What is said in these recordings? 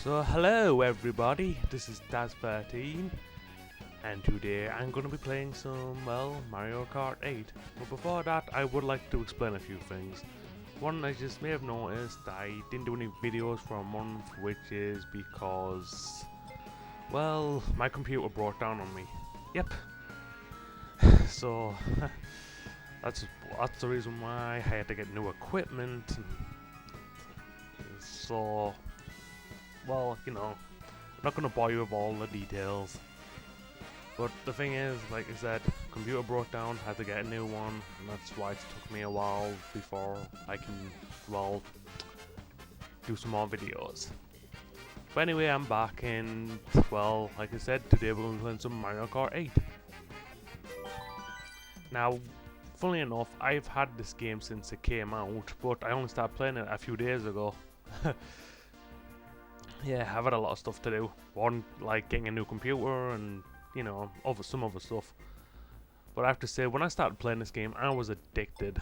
So hello everybody, this is Daz13 and today I'm going to be playing some, Mario Kart 8. But before that I would like to explain a few things. One, as you may have noticed, I didn't do any videos for a month, which is because, well, my computer broke down on me. Yep. So that's the reason why I had to get new equipment. So, well, you know, I'm not going to bore you with all the details. But the thing is, like I said, computer broke down, had to get a new one, and that's why it took me a while before I can, well, do some more videos. But anyway, I'm back, and, well, like I said, today we're going to be playing some Mario Kart 8. Now, funnily enough, I've had this game since it came out, but I only started playing it a few days ago. Yeah, I've had a lot of stuff to do. One, like getting a new computer and, you know, some other stuff. But I have to say, when I started playing this game, I was addicted.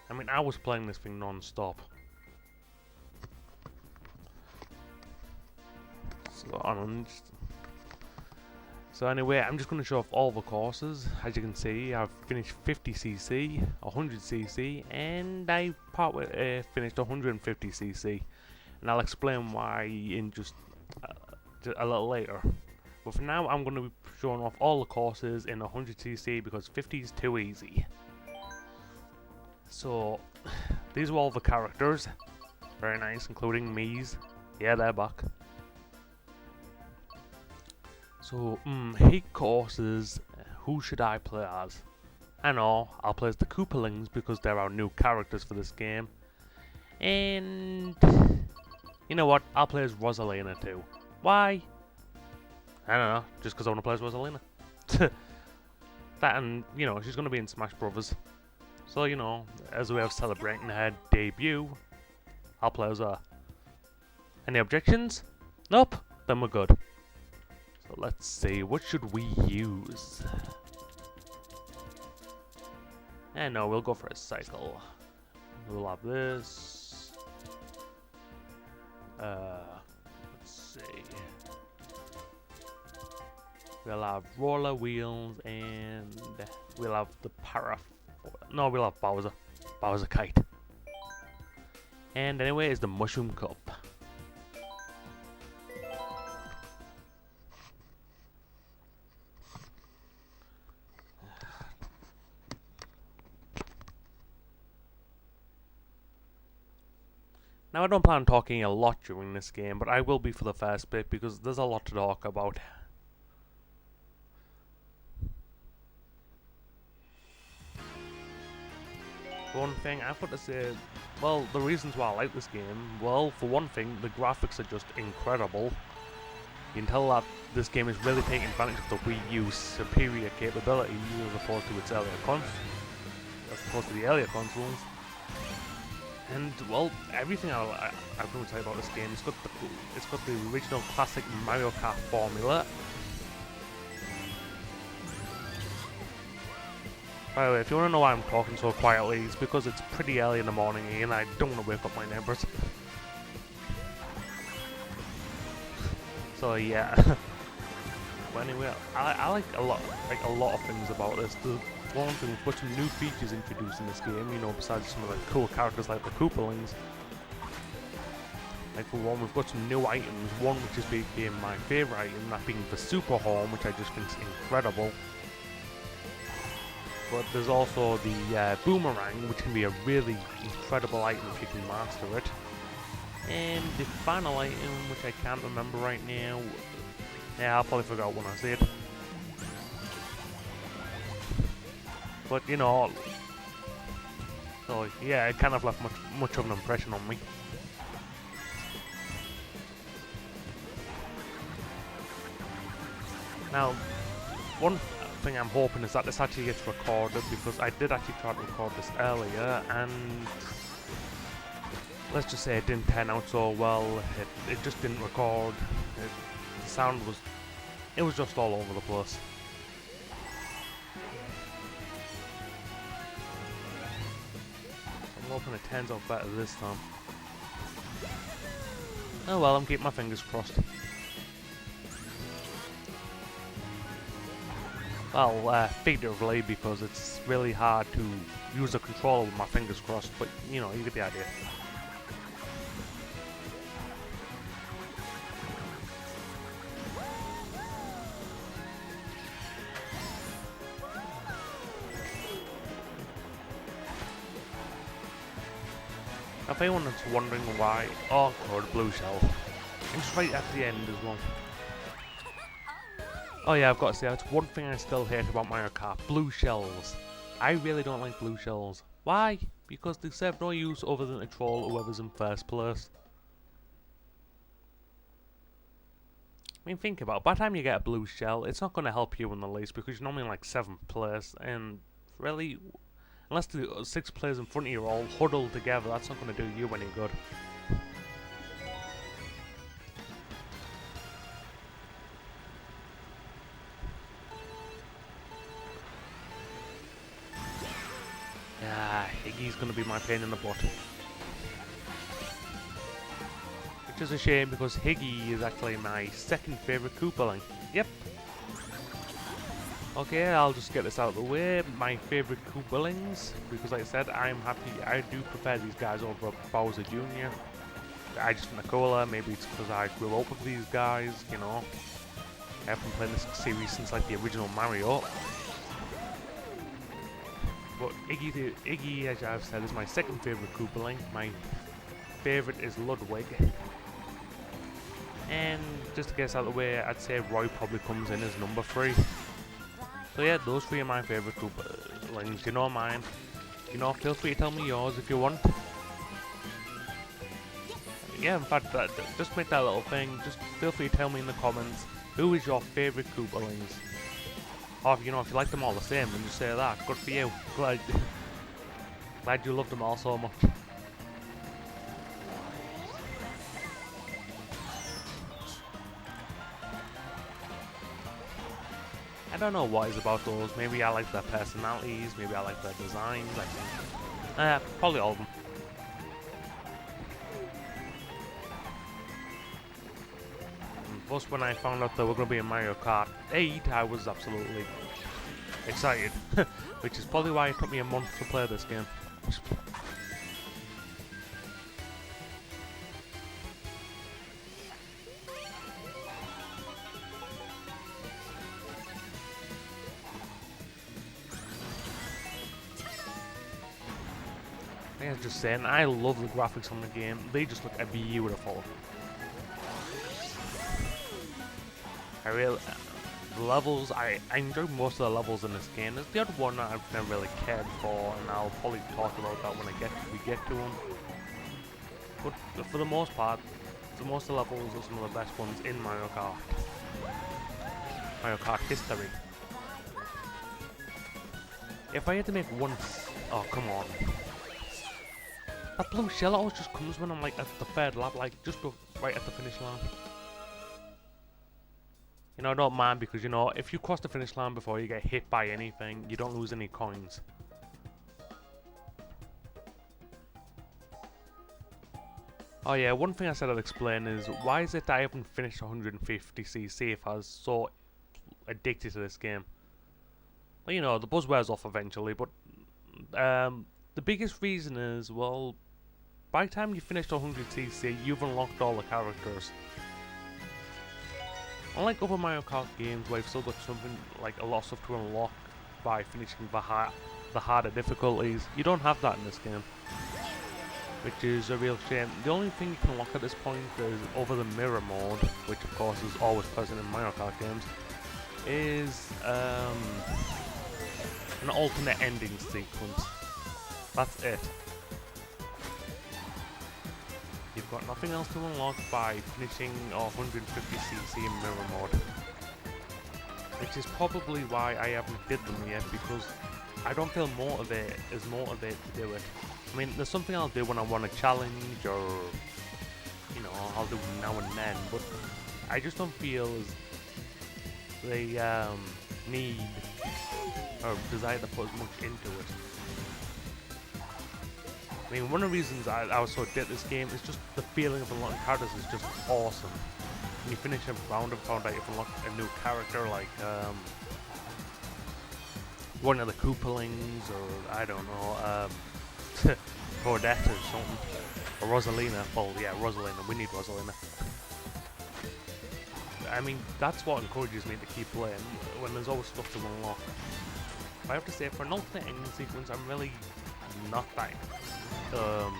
I mean, I was playing this thing non-stop. So anyway, I'm just going to show off all the courses. As you can see, I've finished 50cc, 100cc, and I finished 150cc. And I'll explain why in just a little later. But for now, I'm going to be showing off all the courses in 100cc because 50 is too easy. So, these were all the characters. Very nice, including Mii's. Yeah, they're back. So, 8 courses. Who should I play as? I know, I'll play as the Koopalings because they're our new characters for this game. And you know what? I'll play as Rosalina too. Why? I don't know. Just because I want to play as Rosalina. That and, you know, she's going to be in Smash Brothers. So, you know, as a way of celebrating her debut, I'll play as her. Any objections? Nope. Then we're good. So let's see. What should we use? No, we'll go for a cycle. We'll have this. Let's see. We'll have roller wheels and we'll have the No, we'll have Bowser. Bowser Kite. And anyway, it's the Mushroom Cup. Now, I don't plan on talking a lot during this game, but I will be for the first bit because there's a lot to talk about. One thing I've got to say, well, the reasons why I like this game, well, for one thing, the graphics are just incredible. You can tell that this game is really taking advantage of the Wii U's superior capabilities as opposed to its earlier the earlier consoles. And well, everything I'm going to tell you about this game, it's got the original classic Mario Kart formula. By the way, if you want to know why I'm talking so quietly, it's because it's pretty early in the morning and I don't want to wake up my neighbors. So yeah. But anyway, I like a lot of things about this. One thing, we've got some new features introduced in this game, you know, besides some of the cool characters like the Koopalings. Like for one, we've got some new items, one which has became my favourite item, that being the Super Horn, which I just think is incredible. But there's also the Boomerang, which can be a really incredible item if you can master it. And the final item, which I can't remember right now, yeah, I'll probably forget when I say it. But you know, so yeah, it kind of left much of an impression on me. Now, one thing I'm hoping is that this actually gets recorded because I did actually try to record this earlier and let's just say it didn't turn out so well. It just didn't record. The sound was just all over the place. I'm hoping it turns out better this time. Oh well, I'm keeping my fingers crossed. Well, figuratively, because it's really hard to use the controller with my fingers crossed, but you know, you get the idea. If anyone is wondering why, oh god, blue shell. And just right at the end as well. Oh yeah, I've got to say, that's one thing I still hate about Mario Kart, blue shells. I really don't like blue shells. Why? Because they serve no use other than to troll whoever's in first place. I mean, think about it. By the time you get a blue shell, it's not going to help you in the least because you're normally in like 7th place, and really, unless the 6 players in front of you are all huddled together, that's not going to do you any good. Yeah, Iggy's going to be my pain in the butt. Which is a shame because Higgy is actually my second favourite Koopaling. Yep. Okay, I'll just get this out of the way. My favourite Koopalings, because like I said, I'm happy. I do prefer these guys over Bowser Jr. I just think they're cooler. Maybe it's because I grew up with these guys, you know. I've been playing this series since like the original Mario. But Iggy, as I've said, is my second favourite Koopaling. My favourite is Ludwig. And just to get us out of the way, I'd say Roy probably comes in as number 3. So yeah, those 3 are my favourite Koopalings. You know mine. You know, feel free to tell me yours if you want. Yeah, in fact, just make that little thing. Just feel free to tell me in the comments who is your favourite Koopalings. Or you know, if you like them all the same, then just say that. Good for you. Glad you love them all so much. I don't know what is about those. Maybe I like their personalities. Maybe I like their designs. I think. Probably all of them. Plus, when I found out there were going to be a Mario Kart 8, I was absolutely excited. Which is probably why it took me a month to play this game. I was just saying, I love the graphics on the game. They just look beautiful. The levels, I enjoy most of the levels in this game. There's the other one that I've never really cared for, and I'll probably talk about that when we get to them. But for the most part, most of the levels are some of the best ones in Mario Kart. Mario Kart history. If I had to make one, oh come on. That blue shell always just comes when I'm like at the 3rd lap, like just right at the finish line. You know, I don't mind because, you know, if you cross the finish line before you get hit by anything, you don't lose any coins. Oh yeah, one thing I said I'd explain is, why is it that I haven't finished 150cc if I was so addicted to this game? Well, you know, the buzz wears off eventually, but the biggest reason is, well, by the time you finished 100cc, you've unlocked all the characters. Unlike other Mario Kart games where you've still got something like a lot of stuff to unlock by finishing the harder difficulties, you don't have that in this game, which is a real shame. The only thing you can unlock at this point is, over the mirror mode, which of course is always present in Mario Kart games, is an alternate ending sequence. That's it. You've got nothing else to unlock by finishing 150cc in mirror mode. Which is probably why I haven't did them yet, because I don't feel motivated to do it. I mean, there's something I'll do when I want a challenge, or, you know, I'll do now and then, but I just don't feel the need or desire to put as much into it. I mean, one of the reasons I was so addicted to this game is just the feeling of unlocking characters is just awesome. When you finish a round and found out you've unlocked a new character, like one of the Koopalings, or I don't know, Claudette or something, or Rosalina. Well, yeah, Rosalina. We need Rosalina. I mean, that's what encourages me to keep playing when there's always stuff to unlock. But I have to say, for an alternate ending sequence, I'm really not that. I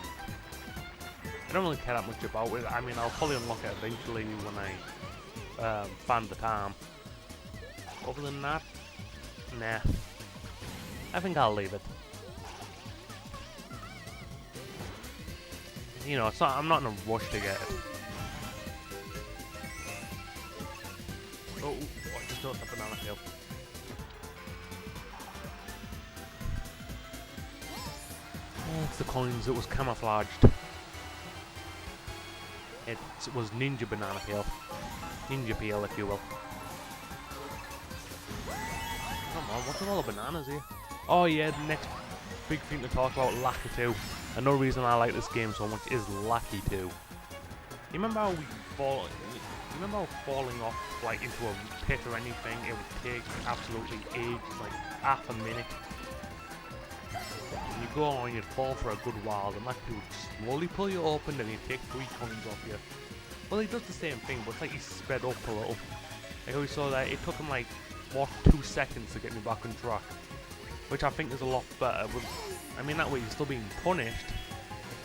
don't really care that much about it. I mean, I'll probably unlock it eventually when I find the time. Other than that, nah. I think I'll leave it. You know, it's not, I'm not in a rush to get it. Oh, I just noticed a banana peel. It's the coins, it was camouflaged. It was ninja banana peel. Ninja peel, if you will. Come on, what's with all the bananas here? Oh yeah, the next big thing to talk about, Lucky 2. Another reason I like this game so much is Lucky 2. You remember how falling off like into a pit or anything, it would take absolutely ages, like half a minute. And you go on, you'd fall for a good while, and Lucky would slowly pull you open, and he'd take 3 coins off you. Well, he does the same thing, but it's like he's sped up a little. Like how we saw that, it took him like, what, 2 seconds to get me back on track. Which I think is a lot better. But, I mean, that way you're still being punished,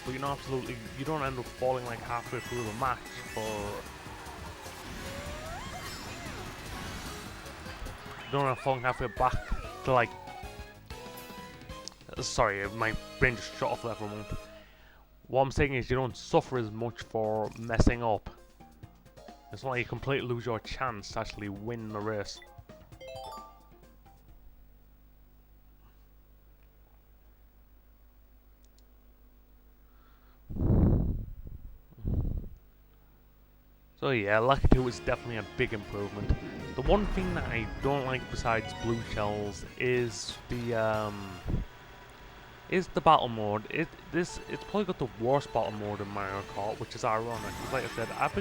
but you're not absolutely, you don't end up falling like halfway through the match for... You don't end up falling halfway back to like... Sorry, my brain just shut off there for a moment. What I'm saying is you don't suffer as much for messing up. It's not like you completely lose your chance to actually win the race. So yeah, Lucky 2 is definitely a big improvement. The one thing that I don't like besides blue shells is the battle mode. It's probably got the worst battle mode in Mario Kart, which is ironic. Because like I said, I've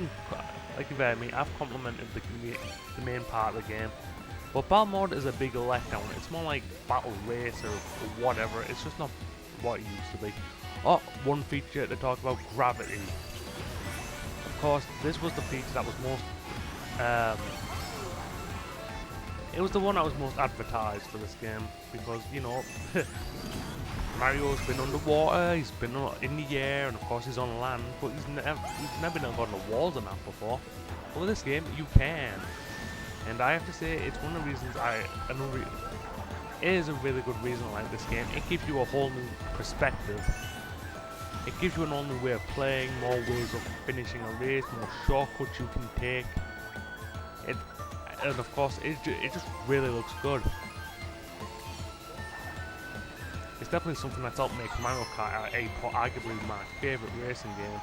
complimented the main part of the game, but battle mode is a big letdown. It's more like battle race or whatever. It's just not what it used to be. Oh, one feature to talk about: gravity. Of course, this was the feature that was most, it was the one that was most advertised for this game, because, you know, Mario's been underwater, he's been in the air, and of course he's on land, but he's never been on the walls enough before. But with this game, you can. And I have to say, it's one of the reasons it is a really good reason I like this game. It gives you a whole new perspective. It gives you an all new way of playing, more ways of finishing a race, more shortcuts you can take. And of course, it just really looks good. It's definitely something that's helped make Mario Kart arguably my favourite racing game.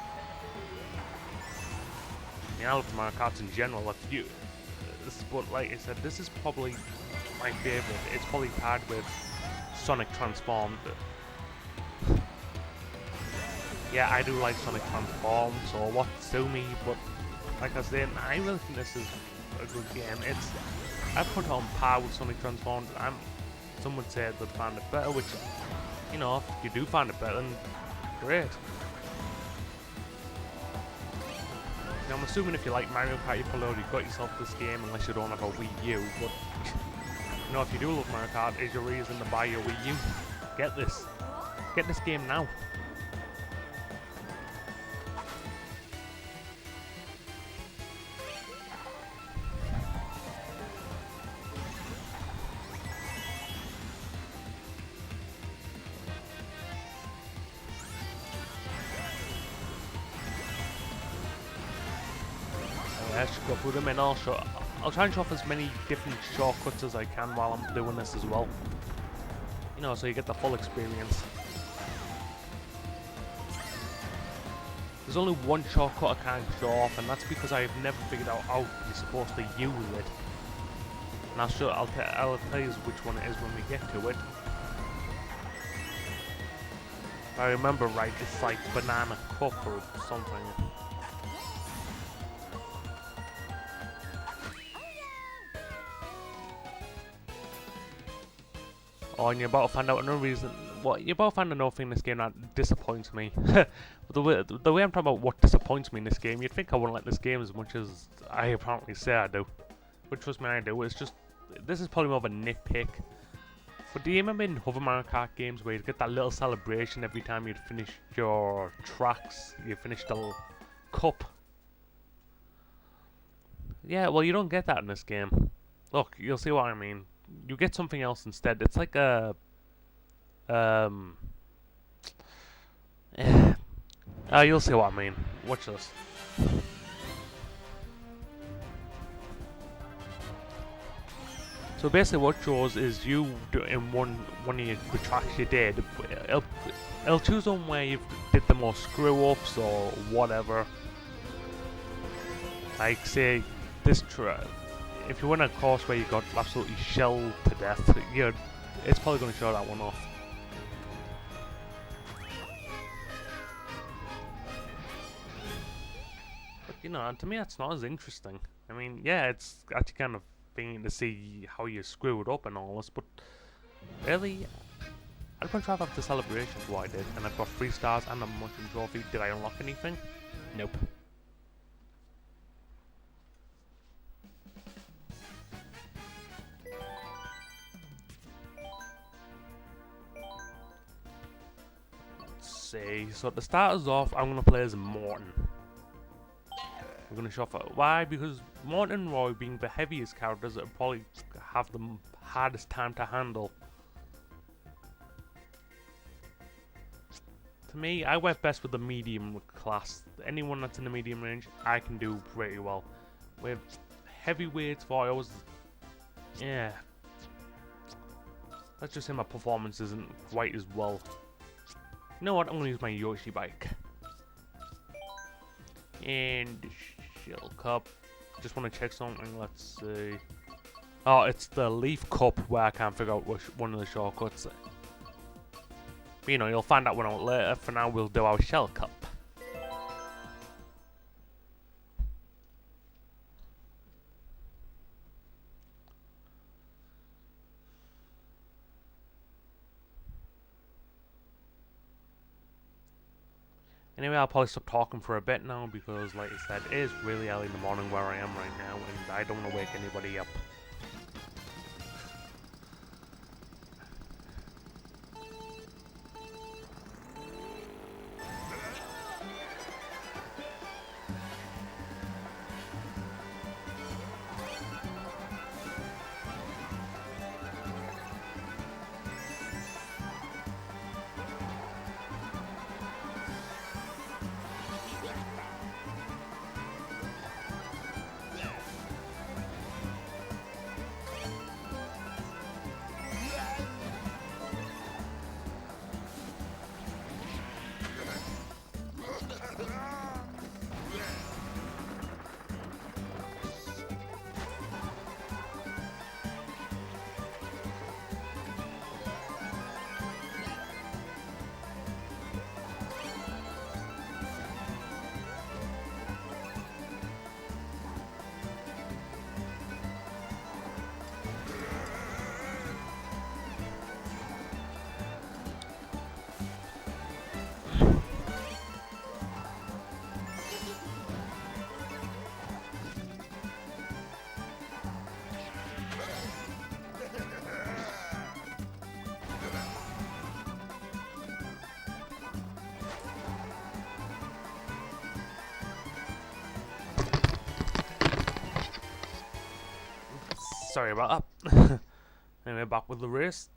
I mean, I love Mario Kart in general, but like I said, this is probably my favourite. It's probably tied with Sonic Transformed. Yeah, I do like Sonic Transformed, so what sue me, but like I was saying, I really think this is a good game. I've put it on par with Sonic Transformed. Some would say they'd find it better, which, you know, if you do find it better, then great. Now, I'm assuming if you like Mario Kart, you probably already got yourself this game, unless you don't have a Wii U, but, you know, if you do love Mario Kart, is your reason to buy your Wii U. Get this. Get this game now. I should go through them, and I'll try and show off as many different shortcuts as I can while I'm doing this as well. You know, so you get the full experience. There's only one shortcut I can't show off, and that's because I've never figured out how you're supposed to use it. And I'll tell you which one it is when we get to it. If I remember right, it's like banana cup or something. Oh, and you're about to find out another reason. What you're about to find another thing in this game that disappoints me. the way I'm talking about what disappoints me in this game, you'd think I wouldn't like this game as much as I apparently say I do. But trust me, I do. It's just this is probably more of a nitpick. But do you remember in other Mario Kart games where you'd get that little celebration every time you'd finish your tracks, you finished the cup? Yeah, well, you don't get that in this game. Look, you'll see what I mean. You get something else instead. It's like a you'll see what I mean. Watch this. So basically, what shows is you in one of the tracks you did. It'll choose on where you did the most screw ups or whatever. Like say this track. If you win a course where you got absolutely shelled to death, it's probably going to show that one off. But you know, to me that's not as interesting. I mean, yeah, it's actually kind of thing to see how you screwed up and all this, but really, I'd much rather have the celebration of what I did, and I've got 3 stars and a mushroom trophy. Did I unlock anything? Nope. See, so to start us off, I'm going to play as Morton. We're going to shuffle. Why? Because Morton and Roy, being the heaviest characters, that probably have the hardest time to handle. To me, I work best with the medium class. Anyone that's in the medium range, I can do pretty well. With heavyweights, I always... yeah. Let's just say my performance isn't quite as well. You know what? I'm going to use my Yoshi bike. And shell cup. Just want to check something. Let's see. Oh, it's the leaf cup where I can't figure out which one of the shortcuts. But, you know, you'll find out when out later. For now, we'll do our shell cup. Anyway, I'll probably stop talking for a bit now because, like I said, it is really early in the morning where I am right now, and I don't want to wake anybody up. Sorry about that. Anyway, back with the race.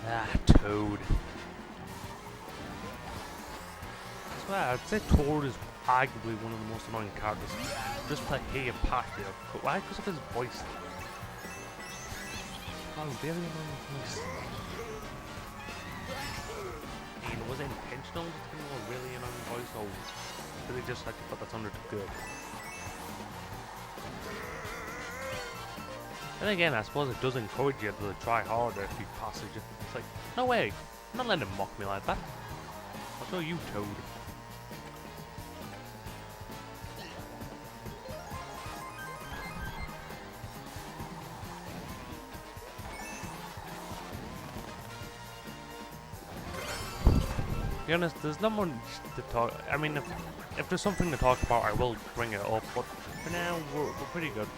Ah, Toad. I swear, I'd say Toad is arguably one of the most annoying characters. Just like here, Patty. Why? Because of his voice. Oh, very annoying voice. I mean, was it intentional to give him a really annoying voice, or did they just like to put that under to good? And again, I suppose it does encourage you to try harder if you pass it. It's like, no way, I'm not letting him mock me like that. I'll show you, Toad. To be honest, there's not much to talk. I mean, if there's something to talk about, I will bring it up. But for now, we're pretty good.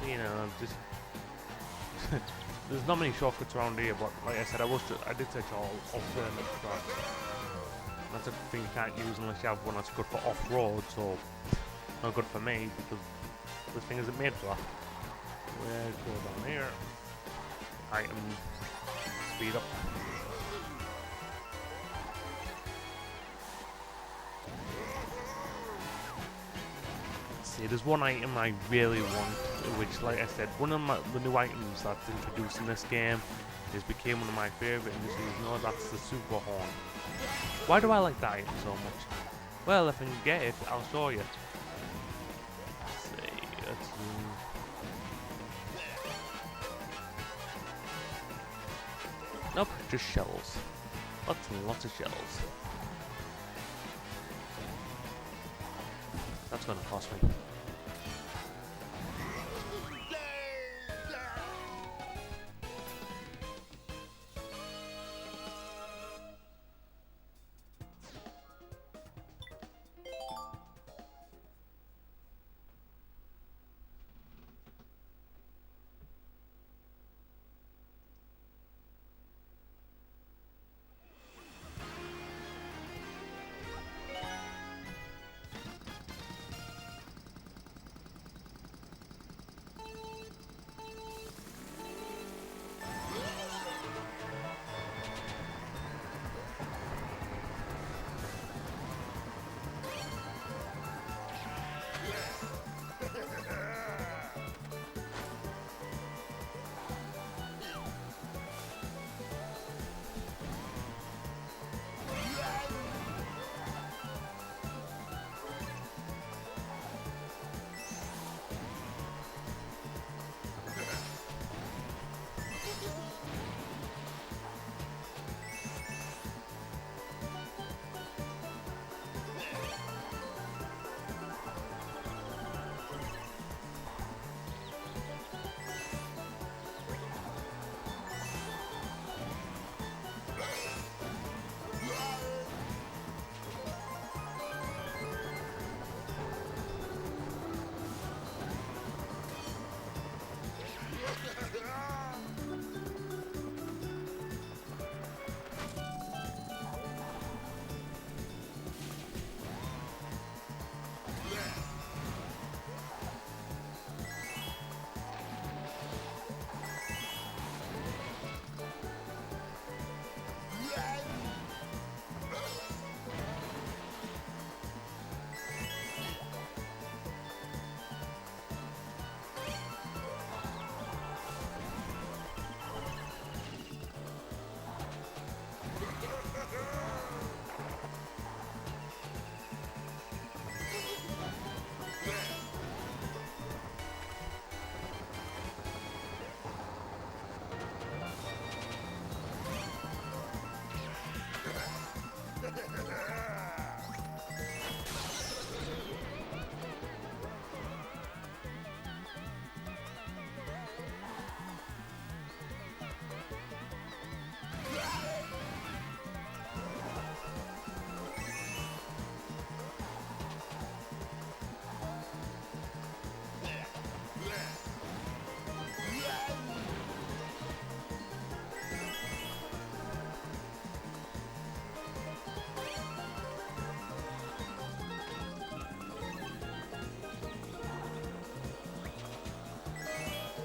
You know, just there's not many shortcuts around here. But like I said, I did search all alternate tracks. That's a thing you can't use unless you have one that's good for off-road. So not good for me because this thing isn't made for that. Let's go down here. Item speed up. See, there's one item I really want, which, like I said, one of the new items that's introduced in this game became one of my favourite, and just you know, that's the Super Horn. Why do I like that item so much? Well, if I can get it, I'll show you. Let's see, let's nope, just shells. Lots and lots of shells. That's gonna cost me.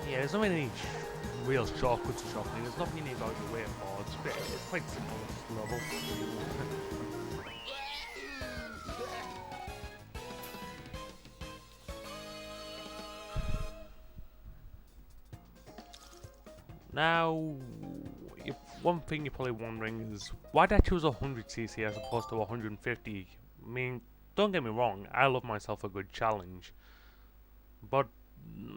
Yeah, there's not many real shortcuts or something. There's nothing you need to go your way for. It's quite simple, this level. Now, one thing you're probably wondering is, why did I choose 100cc as opposed to 150? I mean, don't get me wrong, I love myself a good challenge. But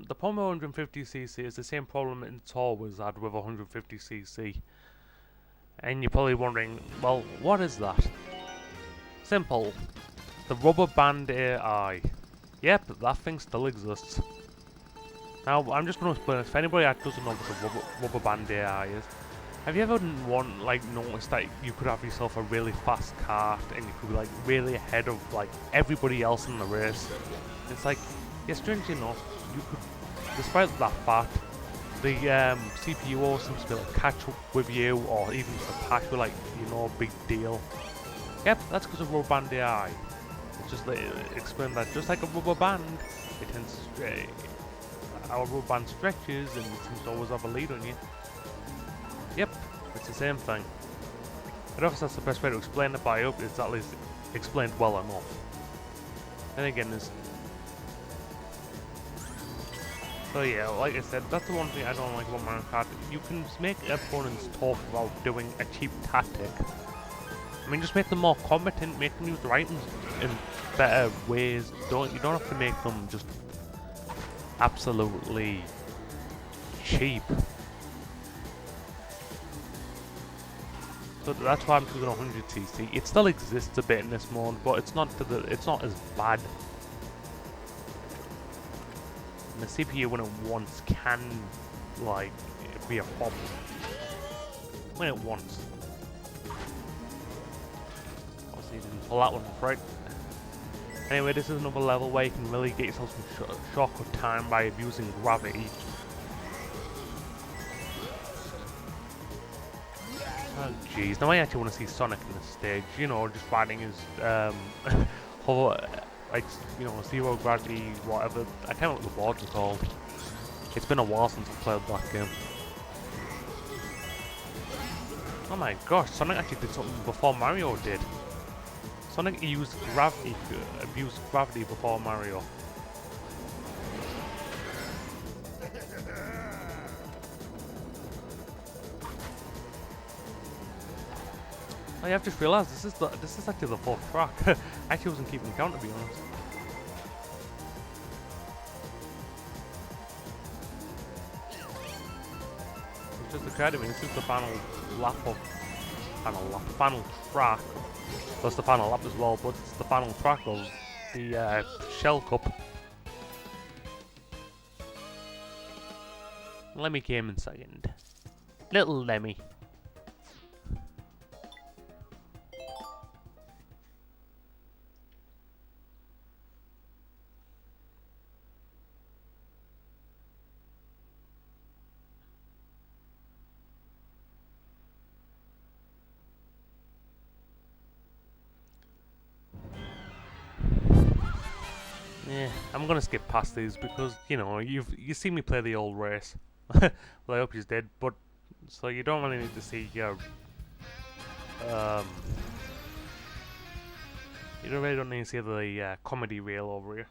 the problem with 150cc is the same problem it's always had with 150cc. And you're probably wondering, well, what is that? Simple. The rubber band AI. Yep, that thing still exists. Now, I'm just going to explain this. For anybody that doesn't know what the rubber band AI is, have you ever noticed that you could have yourself a really fast kart and you could be like really ahead of like everybody else in the race? It's like, yeah, strangely enough, you could, despite that fact, the CPU always seems to be like catch up with you, or even surpass you, like, you know, big deal. Yep, that's because of rubber band AI. It's just like, explain that just like a rubber band, it tends our rubber band stretches and it seems to always have a lead on you. Yep, it's the same thing. I don't know if that's the best way to explain it, but I hope it's at least explained well enough. Then again, there's... So yeah, like I said, that's the one thing I don't like about Mario Kart. You can make opponents talk about doing a cheap tactic. I mean, just make them more competent, make them use the items in better ways. You don't have to make them just absolutely cheap. So that's why I'm choosing 100cc. It still exists a bit in this mode, but it's not as bad. And the CPU when it wants can like be a problem. When it wants. Obviously you didn't pull that one off, right? Anyway, this is another level where you can really get yourself some shortcut time by abusing gravity. Oh jeez, now I actually want to see Sonic in this stage, you know, just riding his, like, you know, zero gravity, whatever. I can't remember what the boards are called. It's been a while since I played that game. Oh my gosh, Sonic actually did something before Mario did. Sonic used gravity, abused gravity before Mario. Oh yeah, I've just realised this is actually the fourth track. I actually wasn't keeping count, to be honest. It's just occurred to me, this is the final final track. That's the final lap as well, but it's the final track of the Shell Cup. Lemmy came in second. Little Lemmy. Yeah, I'm gonna skip past these because, you know, you see me play the old race. Well, I hope you did, but so you don't really need to see your you really don't need to see the comedy reel over here.